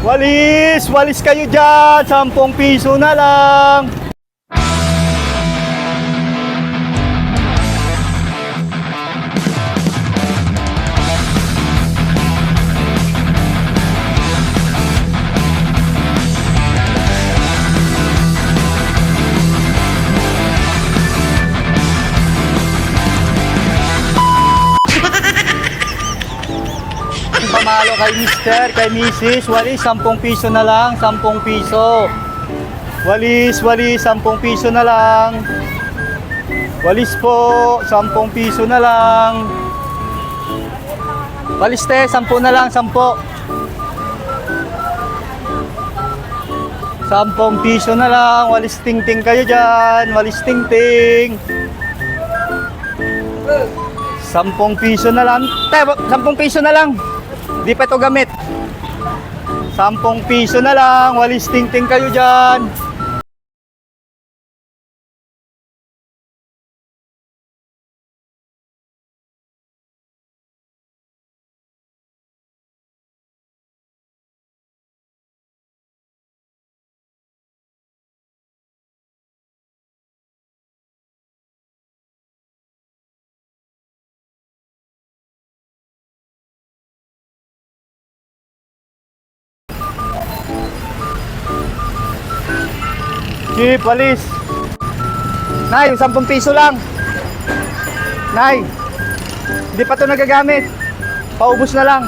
Walis! Walis kayo dyan! 10 piso na lang! Pamalo kay Mister, kay Mrs. Walis, 10 piso na lang, 10 piso. Walis, 10 piso na lang. Walis po, 10 piso na lang. Walis te, 10 na lang, 10. 10 piso na lang, walis ting-ting kayo dyan, walis ting-ting. 10 piso na lang. Te, 10 piso na lang. Di pa ito gamit. 10 piso na lang. Walis ting-ting kayo dyan. Jeep, walis. Nay, 10 piso lang. Nay, hindi pa ito nagagamit. Paubos na lang.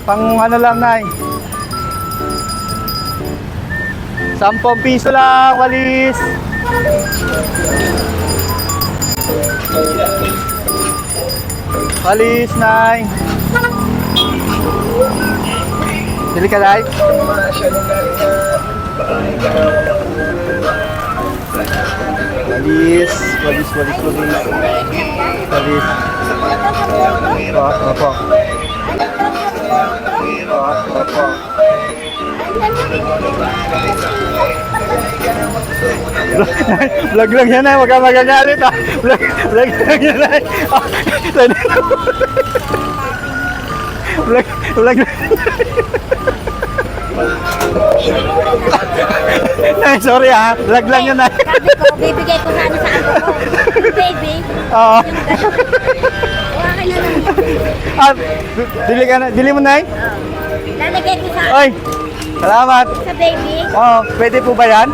Pang ano lang, Nay. 10 piso lang, walis. Walis, Nay. Dili ka, Nay. Walis, walis, walis, walis. Walis. Opo. Opo. Vlog lang yan, Nay. Huwag ka magagalit, ha. Vlog lang yan, Nay. Vlog lang. Nay, sorry ha. Vlog lang yun, Nay. Sabi ko, bibigay ko sana sa ano ko. Baby. Oo. Okay na lang. Ah, dili ka na. Dili mo, Nay? Lalagay ko sa, Oy, salamat. sa baby. Oo, pwede po ba yan?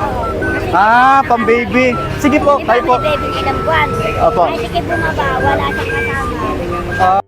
Ah, pang baby. Sige po, Di ba kayo po. may baby ilang buwan? Opo. Kahit ikay bumaba, wala siyang kasama.